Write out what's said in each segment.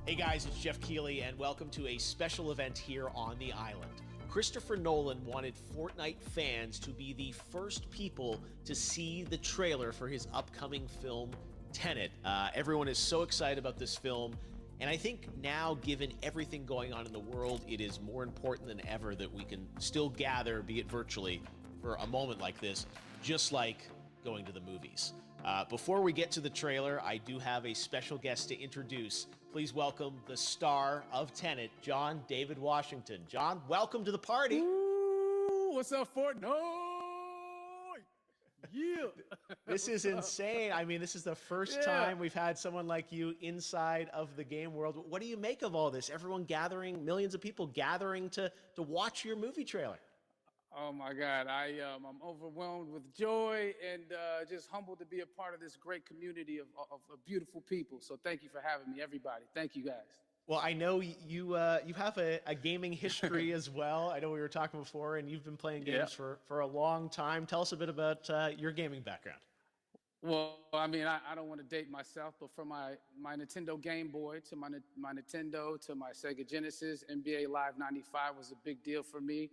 Hey guys, it's Jeff Keighley, and welcome to a special event here on the island. Christopher Nolan wanted Fortnite fans to be the first people to see the trailer for his upcoming film, Tenet. Everyone is so excited about this film, and I think now, given everything going on in the world, it is more important than ever that we can still gather, be it virtually, for a moment like this, just like going to the movies. Before we get to the trailer, I do have a special guest to introduce. Please welcome the star of Tenet, John David Washington. John, welcome to the party. Ooh, what's up, Fortnite? Yeah. This is insane. I mean, this is the first time we've had someone like you inside of the game world. What do you make of all this? Everyone gathering, millions of people gathering to watch your movie trailer. Oh my God, I'm overwhelmed with joy and just humbled to be a part of this great community of beautiful people. So thank you for having me, everybody. Thank you, guys. Well, I know you have a gaming history as well. I know we were talking before, and you've been playing games for a long time. Tell us a bit about your gaming background. Well, I mean, I don't want to date myself, but from my Nintendo Game Boy to my Nintendo to my Sega Genesis, NBA Live 95 was a big deal for me.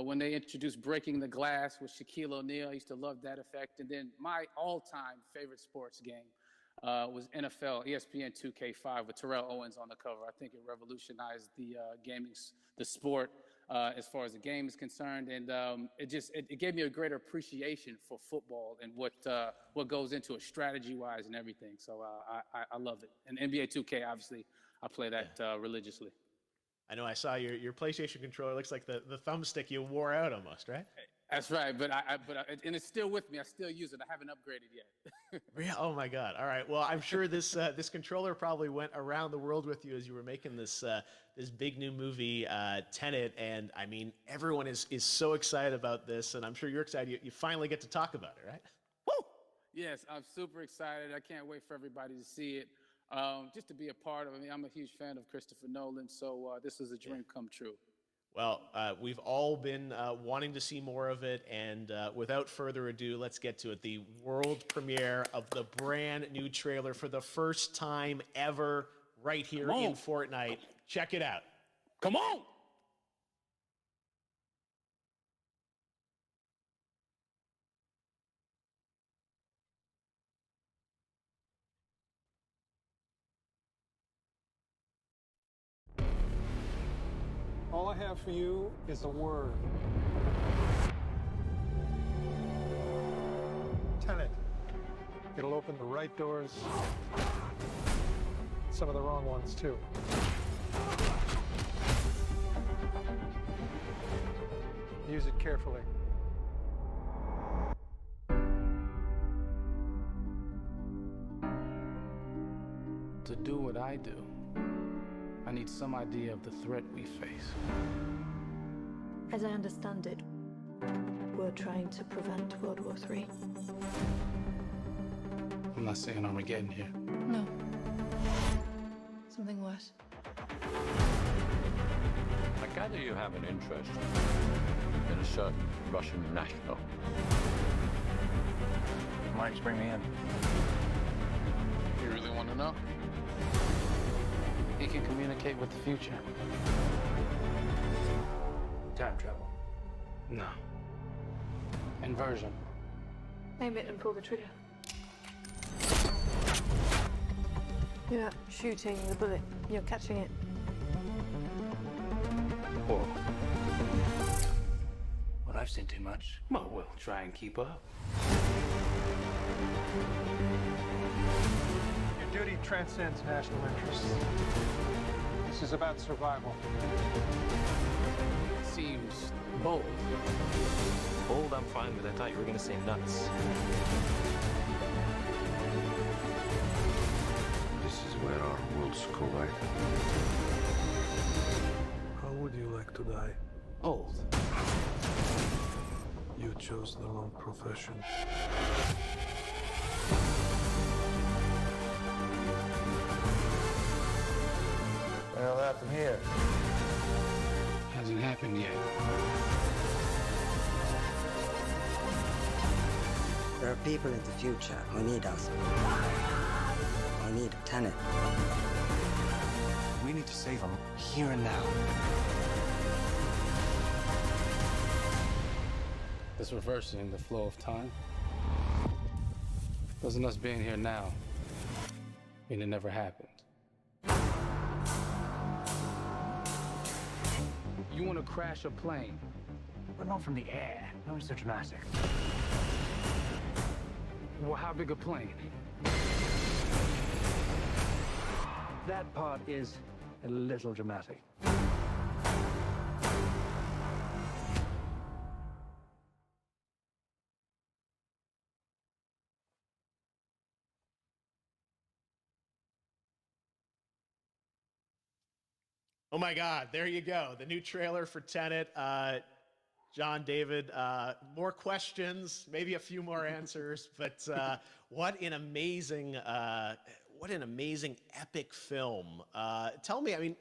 When they introduced Breaking the Glass with Shaquille O'Neal, I used to love that effect. And then my all-time favorite sports game was NFL ESPN 2K5 with Terrell Owens on the cover. I think it revolutionized the sport as far as the game is concerned, and it gave me a greater appreciation for football and what goes into it strategy-wise and everything. So I love it. And NBA 2K, obviously, I play that religiously. I know I saw your PlayStation controller. Looks like the thumbstick you wore out almost, right? That's right, and it's still with me. I still use it. I haven't upgraded yet. Yeah. Oh my God. All right. Well, I'm sure this controller probably went around the world with you as you were making this big new movie, Tenet. And I mean, everyone is so excited about this, and I'm sure you're excited. You finally get to talk about it, right? Woo! Yes, I'm super excited. I can't wait for everybody to see it. Just to be a part of it. I mean, I'm a huge fan of Christopher Nolan, so this is a dream come true. Well, we've all been wanting to see more of it, and without further ado, let's get to it. The world premiere of the brand new trailer for the first time ever right here in Fortnite. Check it out. Come on! All I have for you is a word. Tenet. It'll open the right doors, some of the wrong ones too. Use it carefully. To do what I do, I need some idea of the threat we face. As I understand it, we're trying to prevent World War III. I'm not saying Armageddon here. No. Something worse. I gather you have an interest in a certain Russian national. Mike's bring me in. You really want to know? He can communicate with the future. Time travel. No. Inversion. Aim it and pull the trigger. You're not shooting the bullet, you're catching it. Whoa. Well, I've seen too much. Well, we'll try and keep up. Your duty transcends national interests. This is about survival. Seems bold. Bold, I'm fine with. I thought you were going to say nuts. This is where our worlds collide. How would you like to die? Old. You chose the wrong profession. What happened here? Hasn't happened yet. There are people in the future who need us. We need Tenet. We need to save him here and now. It's reversing the flow of time. Doesn't us being here now mean it never happened? You want to crash a plane? But not from the air. No, it's so dramatic. Well, how big a plane? That part is a little dramatic. Oh my God, there you go. The new trailer for Tenet. John, David, more questions, maybe a few more answers, but what an amazing epic film. Tell me, I mean,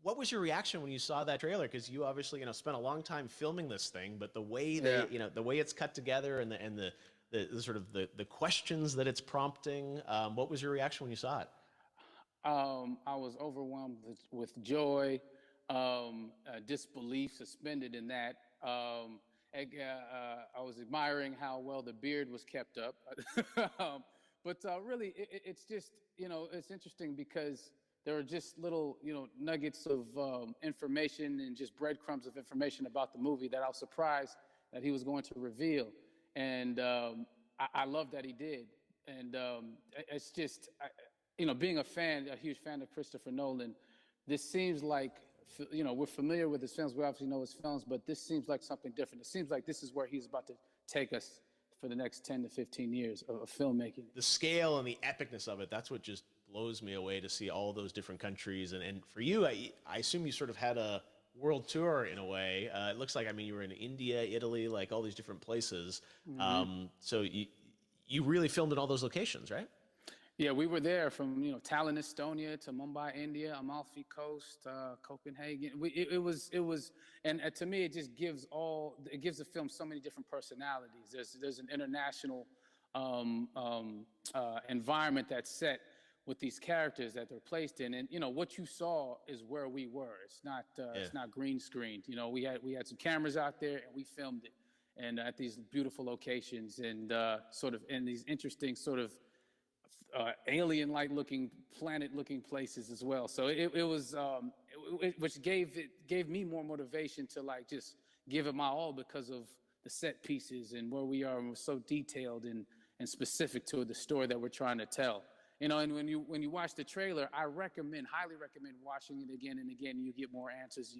what was your reaction when you saw that trailer? Because you obviously, spent a long time filming this thing, but the way the way it's cut together and the sort of the questions that it's prompting, what was your reaction when you saw it? I was overwhelmed with joy, disbelief suspended in that. I was admiring how well the beard was kept up. But really, it's just, it's interesting because there are just little, nuggets of information and just breadcrumbs of information about the movie that I was surprised that he was going to reveal. And I love that he did. And it's just, being a huge fan of Christopher Nolan, this seems like, we're familiar with his films. We obviously know his films, but this seems like something different. It seems like this is where he's about to take us for the next 10 to 15 years of filmmaking. The scale and the epicness of it, that's what just blows me away, to see all those different countries. And for you, I assume you sort of had a world tour in a way. It looks like, you were in India, Italy, like all these different places. Mm-hmm. So you really filmed in all those locations, right? Yeah, we were there from Tallinn, Estonia, to Mumbai, India, Amalfi Coast, Copenhagen. It was, and to me, it just gives the film so many different personalities. There's an international environment that's set with these characters that they're placed in, and what you saw is where we were. It's not green screened. We had some cameras out there and we filmed it, and at these beautiful locations and sort of in these interesting sort of alien-like looking, planet-looking places as well. So it was, which gave me more motivation to just give it my all because of the set pieces and where we are, and we're so detailed and specific to the story that we're trying to tell. And when you watch the trailer, I highly recommend watching it again and again. You get more answers.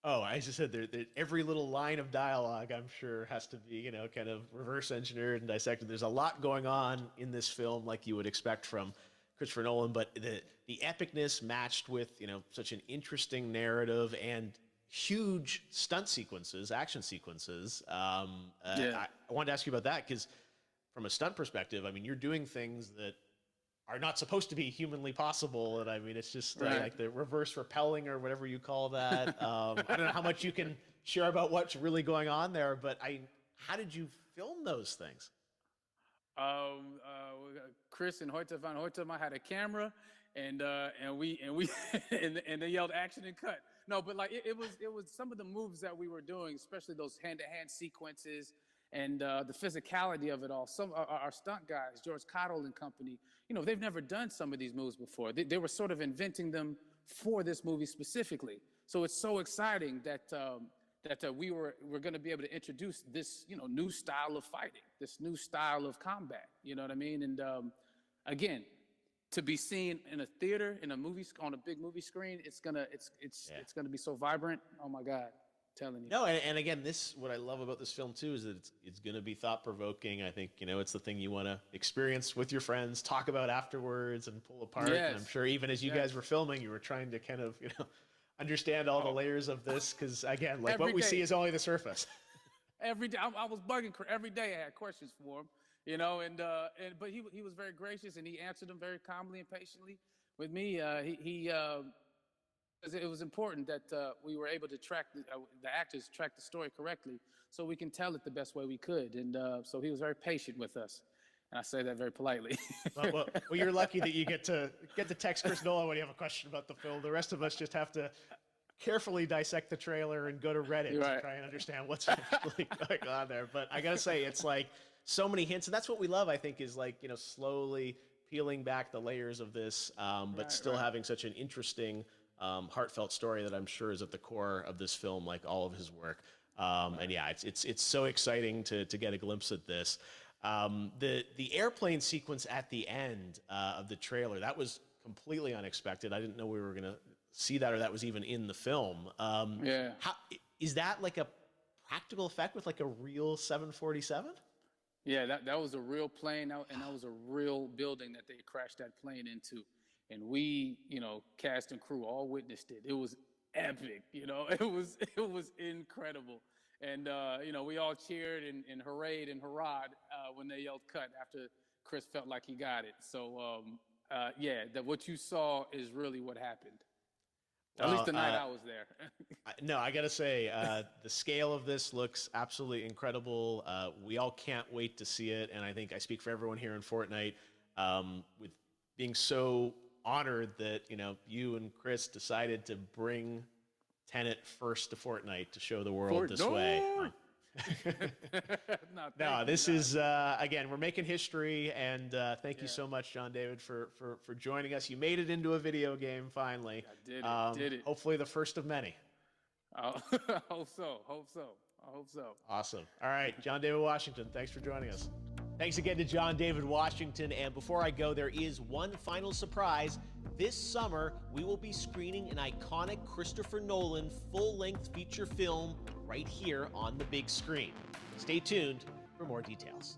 Oh, I just said every little line of dialogue, I'm sure, has to be, kind of reverse engineered and dissected. There's a lot going on in this film, like you would expect from Christopher Nolan, but the epicness matched with, such an interesting narrative and huge stunt sequences, action sequences. I wanted to ask you about that because from a stunt perspective, you're doing things that are not supposed to be humanly possible. And it's just like the reverse rappelling or whatever you call that. I don't know how much you can share about what's really going on there, but how did you film those things? Chris and Hoyte van Hoytema had a camera, and they yelled action and cut. No, but it was some of the moves that we were doing, especially those hand-to-hand sequences and the physicality of it all. Some our stunt guys, George Cottle and company, they've never done some of these moves before. They were sort of inventing them for this movie specifically. So it's so exciting that we're going to be able to introduce this new style of fighting, this new style of combat. You know what I mean? And again, to be seen in a theater, in a movie, on a big movie screen, it's gonna be so vibrant. Oh my God. Telling you. No, and again, what I love about this film too is that it's going to be thought-provoking. I think it's the thing you want to experience with your friends, talk about afterwards, and pull apart. Yes. And I'm sure even as you guys were filming, you were trying to kind of understand all the layers of this, because again, like what we see is only the surface. Every day, I was bugging. Every day, I had questions for him, but he was very gracious and he answered them very calmly and patiently with me. It was important that we were able to track the actors track the story correctly, so we can tell it the best way we could. And so he was very patient with us. And I say that very politely. Well, you're lucky that you get to text Chris Nolan when you have a question about the film. The rest of us just have to carefully dissect the trailer and go to Reddit to try and understand what's actually going on there. But I gotta say, it's like so many hints, and that's what we love. I think is like, you know, slowly peeling back the layers of this, but still having such an interesting, heartfelt story that I'm sure is at the core of this film, like all of his work. And yeah, it's so exciting to get a glimpse at this. The airplane sequence at the end of the trailer, that was completely unexpected. I didn't know we were gonna see that, or that was even in the film. Yeah. How is that, like a practical effect with like a real 747? Yeah, that was a real plane, and that was a real building that they crashed that plane into. And we, you know, cast and crew all witnessed it. It was epic, you know. It was incredible. And, you know, we all cheered and hurrayed and hurrahed when they yelled cut after Chris felt like he got it. So, yeah, what you saw is really what happened. At least the night I was there. No, I got to say, the scale of this looks absolutely incredible. We all can't wait to see it. And I think I speak for everyone here in Fortnite with being so honored that, you know, you and Chris decided to bring Tenet first to Fortnite to show the world this way. No, this is, again, we're making history, and thank you so much, John David, for joining us. You made it into a video game, finally. I did it. Hopefully the first of many. I hope so. Awesome. All right, John David Washington, thanks for joining us. Thanks again to John David Washington. And before I go, there is one final surprise. This summer, we will be screening an iconic Christopher Nolan full-length feature film right here on the big screen. Stay tuned for more details.